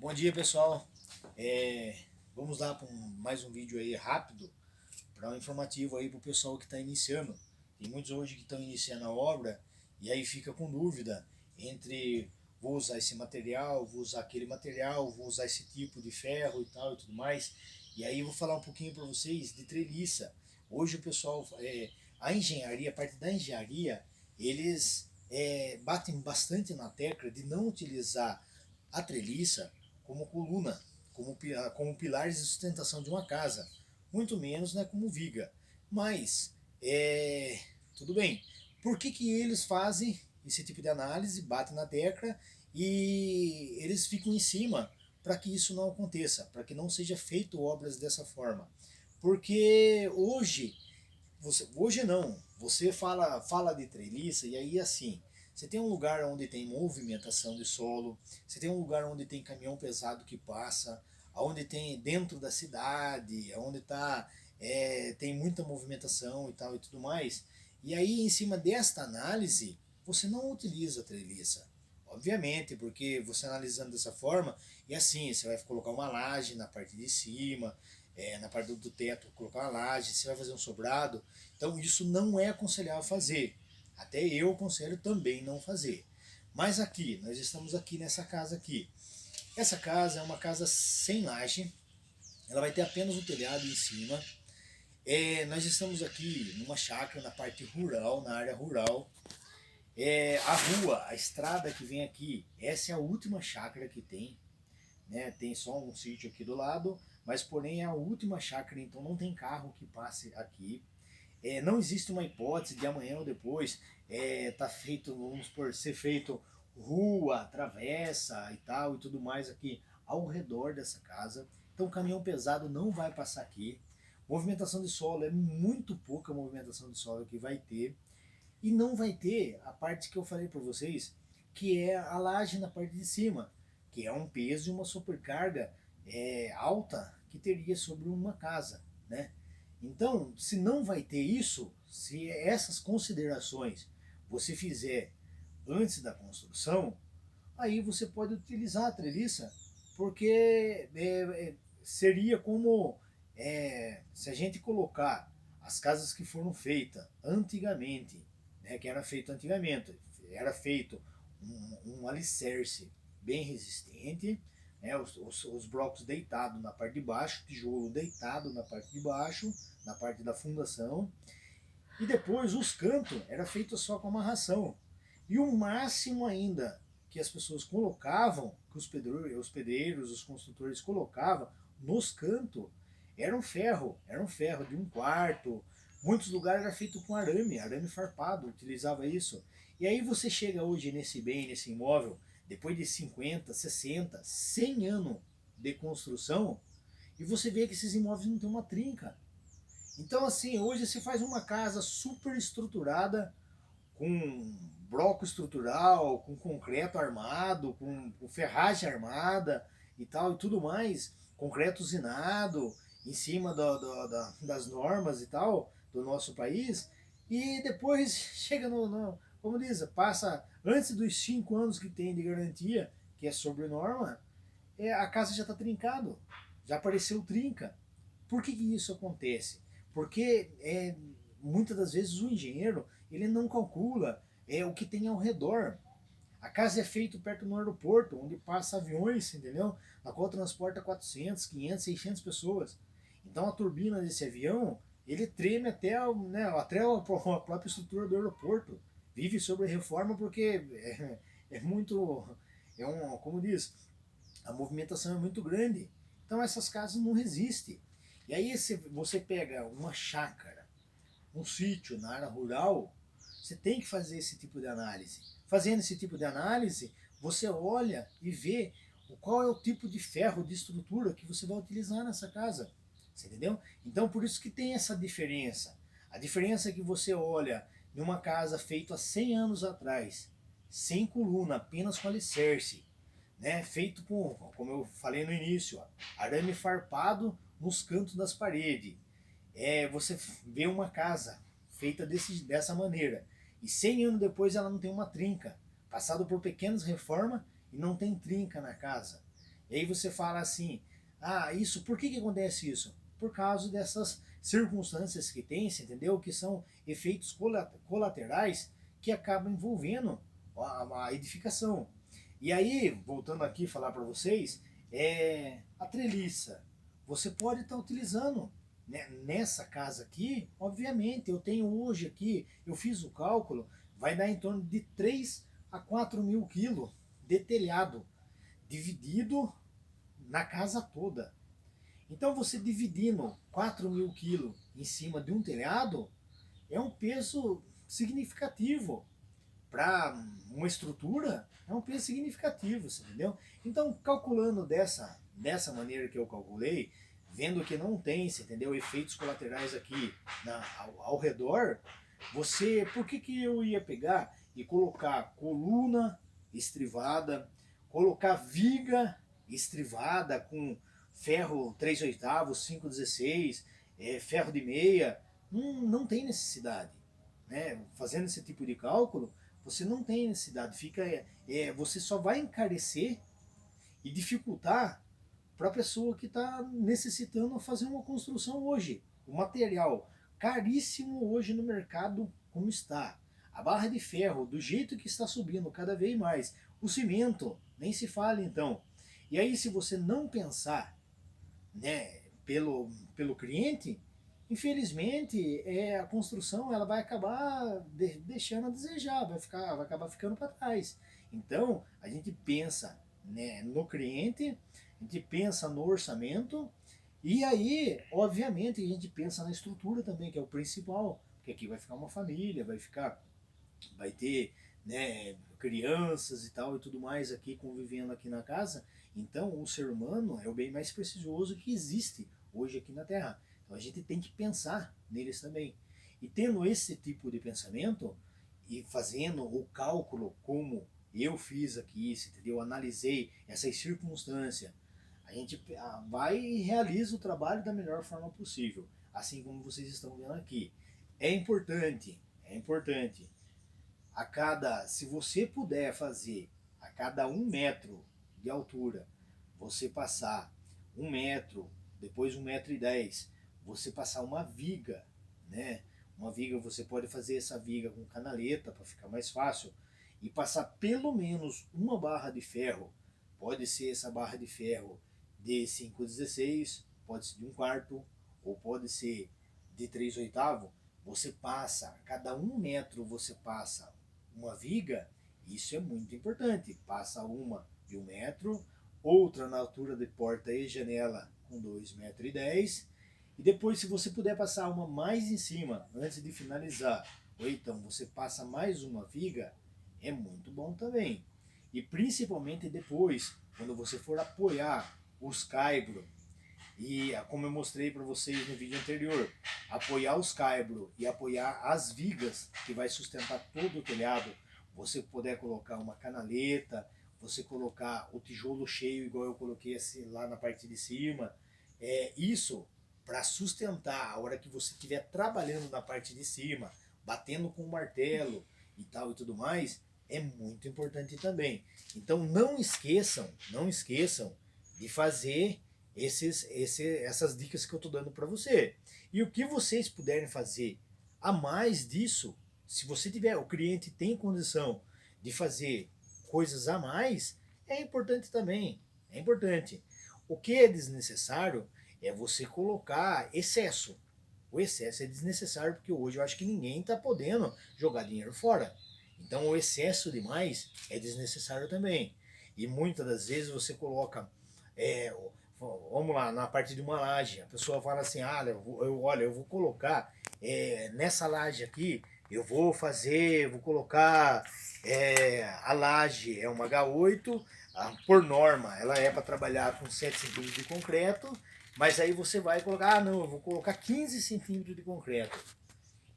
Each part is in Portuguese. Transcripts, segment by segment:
Bom dia, pessoal. Vamos lá para mais um vídeo aí rápido, para um informativo aí para o pessoal que está iniciando. Tem muitos hoje que estão iniciando a obra e aí fica com dúvida entre vou usar esse material, vou usar aquele material, vou usar esse tipo de ferro e tal e tudo mais. E aí eu vou falar um pouquinho para vocês de treliça. Hoje o pessoal, a engenharia, a parte da engenharia, eles batem bastante na tecla de não utilizar a treliça como coluna, como pilares de sustentação de uma casa, muito menos, né, como viga. Mas, tudo bem. Por que eles fazem esse tipo de análise, batem na tecla e eles ficam em cima para que isso não aconteça, para que não seja feito obras dessa forma? Porque hoje não, você fala de treliça e aí assim, você tem um lugar onde tem movimentação de solo, você tem um lugar onde tem caminhão pesado que passa, onde tem dentro da cidade, onde tem muita movimentação e tal e tudo mais. E aí em cima desta análise, você não utiliza a treliça. Obviamente, porque você analisando dessa forma, e assim, você vai colocar uma laje na parte de cima, na parte do teto, colocar uma laje, você vai fazer um sobrado. Então isso não é aconselhável fazer. Até eu aconselho também não fazer. Mas aqui, nós estamos aqui nessa casa aqui. Essa casa é uma casa sem laje, ela vai ter apenas o telhado em cima. Nós estamos aqui numa chácara na parte rural, na área rural. A rua, a estrada que vem aqui, essa é a última chácara que tem, né? Tem só um sítio aqui do lado, mas porém é a última chácara, então não tem carro que passe aqui. Não existe uma hipótese de amanhã ou depois tá feito, vamos por ser feito rua, travessa e tal e tudo mais aqui ao redor dessa casa. Então caminhão pesado não vai passar aqui. Movimentação de solo é muito pouca movimentação de solo que vai ter. E não vai ter a parte que eu falei para vocês, que é a laje na parte de cima, que é um peso e uma supercarga alta que teria sobre uma casa, né? Então, se não vai ter isso, se essas considerações você fizer antes da construção, aí você pode utilizar a treliça, porque seria como se a gente colocar as casas que foram feitas antigamente, né, que era feito antigamente, era feito um alicerce bem resistente, né, os blocos deitados na parte de baixo, tijolo deitado na parte de baixo, na parte da fundação, e depois os cantos era feito só com amarração. E o máximo ainda que as pessoas colocavam, que os pedreiros, os construtores colocavam nos cantos, era um ferro de um quarto. Muitos lugares era feito com arame farpado, utilizava isso. E aí você chega hoje nesse bem, nesse imóvel, depois de 50, 60, 100 anos de construção, e você vê que esses imóveis não têm uma trinca. Então, assim, hoje se faz uma casa super estruturada, com bloco estrutural, com concreto armado, com ferragem armada e tal e tudo mais, concreto usinado, em cima das normas e tal do nosso país, e depois chega como diz, passa antes dos 5 anos que tem de garantia, que é sobre norma, a casa já está trincado, já apareceu trinca. Por que isso acontece? Porque muitas das vezes o engenheiro ele não calcula o que tem ao redor. A casa é feita perto do aeroporto, onde passa aviões, entendeu? Na qual transporta 400, 500, 600 pessoas. Então a turbina desse avião, ele treme até a própria estrutura do aeroporto. Vive sobre reforma porque é muito, como diz, a movimentação é muito grande. Então essas casas não resistem. E aí se você pega uma chácara, um sítio na área rural, você tem que fazer esse tipo de análise. Fazendo esse tipo de análise, você olha e vê qual é o tipo de ferro, de estrutura que você vai utilizar nessa casa. Você entendeu? Então por isso que tem essa diferença. A diferença é que você olha em uma casa feita há 100 anos atrás, sem coluna, apenas com alicerce, né, feito como eu falei no início, ó, arame farpado nos cantos das paredes. Você vê uma casa feita dessa maneira e 100 anos depois ela não tem uma trinca, passado por pequenas reformas e não tem trinca na casa. E aí você fala assim, ah, isso, por que acontece isso? Por causa dessas circunstâncias que tem, você entendeu? Que são efeitos colaterais que acabam envolvendo a edificação. E aí, voltando aqui falar para vocês, a treliça, você pode estar utilizando, né, nessa casa aqui, obviamente, eu tenho hoje aqui, eu fiz o cálculo, vai dar em torno de 3 a 4 mil quilos de telhado, dividido na casa toda. Então você dividindo 4 mil quilos em cima de um telhado, é um peso significativo para uma estrutura, é um peso significativo, você entendeu? Então, calculando dessa maneira que eu calculei, vendo que não tem, você entendeu, efeitos colaterais aqui ao redor, você, por que eu ia pegar e colocar coluna estrivada, colocar viga estrivada com ferro 3/8, 5/16, ferro de meia, não tem necessidade, né? Fazendo esse tipo de cálculo, você não tem necessidade, você só vai encarecer e dificultar para a pessoa que está necessitando fazer uma construção hoje. O material caríssimo hoje no mercado como está. A barra de ferro, do jeito que está subindo cada vez mais. O cimento, nem se fala então. E aí se você não pensar, né, pelo cliente, infelizmente a construção ela vai acabar deixando a desejar, vai acabar ficando para trás. Então a gente pensa, né, no cliente, a gente pensa no orçamento e aí, obviamente, a gente pensa na estrutura também, que é o principal, porque aqui vai ficar uma família, vai ter, né, crianças e tal e tudo mais aqui convivendo aqui na casa. Então o ser humano é o bem mais precioso que existe hoje aqui na Terra. Então a gente tem que pensar neles também. E tendo esse tipo de pensamento e fazendo o cálculo como eu fiz aqui, entendeu? Analisei essas circunstâncias, a gente vai e realiza o trabalho da melhor forma possível, assim como vocês estão vendo aqui. É importante se você puder fazer a cada 1 metro de altura, você passar 1 metro, depois 1,10 m, você passar uma viga, né? Uma viga, você pode fazer essa viga com canaleta para ficar mais fácil e passar pelo menos uma barra de ferro. Pode ser essa barra de ferro de 5/16, pode ser de 1/4 ou pode ser de 3/8. Você passa, a cada 1 metro você passa uma viga, isso é muito importante. Passa uma de 1 metro, outra na altura de porta e janela com 2,10 m, e depois, se você puder passar uma mais em cima antes de finalizar, ou então você passa mais uma viga, é muito bom também. E principalmente depois, quando você for apoiar os caibros, e como eu mostrei para vocês no vídeo anterior, apoiar os caibros e apoiar as vigas que vai sustentar todo o telhado, você puder colocar uma canaleta, você colocar o tijolo cheio igual eu coloquei assim, lá na parte de cima, isso para sustentar a hora que você estiver trabalhando na parte de cima, batendo com o martelo e tal e tudo mais, é muito importante também. Então não esqueçam de fazer essas dicas que eu estou dando para você. E o que vocês puderem fazer a mais disso, se você tiver, o cliente tem condição de fazer coisas a mais, é importante também. É importante. O que é desnecessário é você colocar excesso. O excesso é desnecessário porque hoje eu acho que ninguém está podendo jogar dinheiro fora. Então o excesso demais é desnecessário também. E muitas das vezes você coloca, vamos lá, na parte de uma laje, a pessoa fala assim, olha, eu vou colocar nessa laje aqui, vou colocar a laje é uma H8, por norma ela é para trabalhar com 7 centímetros de concreto, mas aí você vai colocar, não, eu vou colocar 15 centímetros de concreto.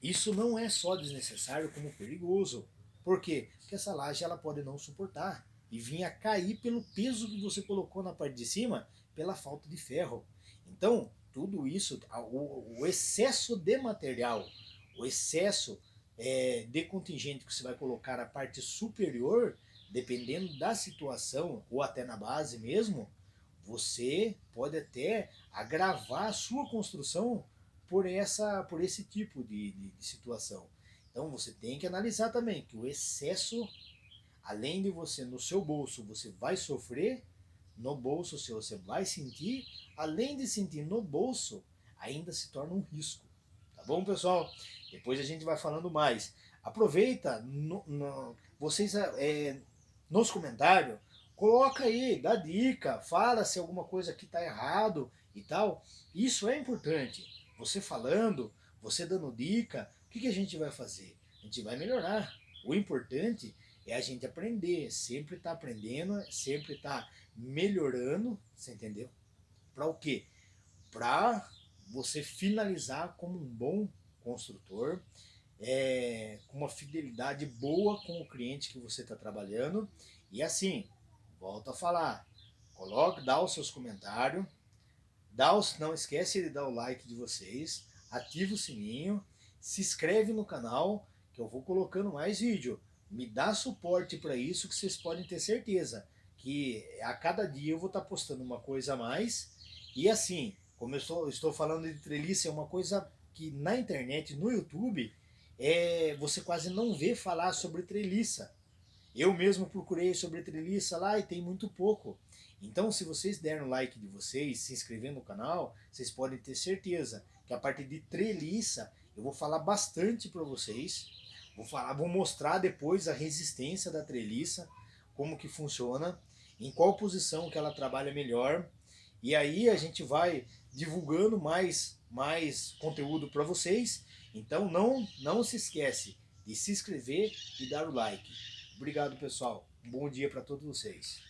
Isso não é só desnecessário, como perigoso. Por quê? Porque essa laje ela pode não suportar e vir a cair pelo peso que você colocou na parte de cima, pela falta de ferro. Então, tudo isso, o excesso de material, o excesso de contingente que você vai colocar na parte superior, dependendo da situação, ou até na base mesmo, você pode até agravar a sua construção por esse tipo de situação. Então você tem que analisar também que o excesso, além de você no seu bolso, você vai sofrer, no bolso se você vai sentir, além de sentir no bolso, ainda se torna um risco. Tá bom, pessoal? Depois a gente vai falando mais. Aproveita, vocês nos comentários, coloca aí, dá dica, fala se alguma coisa aqui está errado e tal. Isso é importante. Você falando, você dando dica, o que a gente vai fazer? A gente vai melhorar. O importante é a gente aprender, sempre estar aprendendo, sempre estar melhorando, você entendeu? Para o quê? Para você finalizar como um bom construtor, com uma fidelidade boa com o cliente que você está trabalhando. E assim, volto a falar, coloque, dá os seus comentários, não esquece de dar o like de vocês, ativa o sininho, se inscreve no canal, que eu vou colocando mais vídeo. Me dá suporte para isso, que vocês podem ter certeza que a cada dia eu vou estar postando uma coisa a mais. E assim, como eu estou falando de treliça, é uma coisa que na internet, no YouTube, você quase não vê falar sobre treliça. Eu mesmo procurei sobre treliça lá e tem muito pouco. Então, se vocês deram o like de vocês, se inscrever no canal, vocês podem ter certeza que a partir de treliça eu vou falar bastante para vocês. Vou mostrar depois a resistência da treliça, como que funciona, em qual posição que ela trabalha melhor. E aí a gente vai divulgando mais conteúdo para vocês. Então não se esquece de se inscrever e dar o like. Obrigado, pessoal. Um bom dia para todos vocês.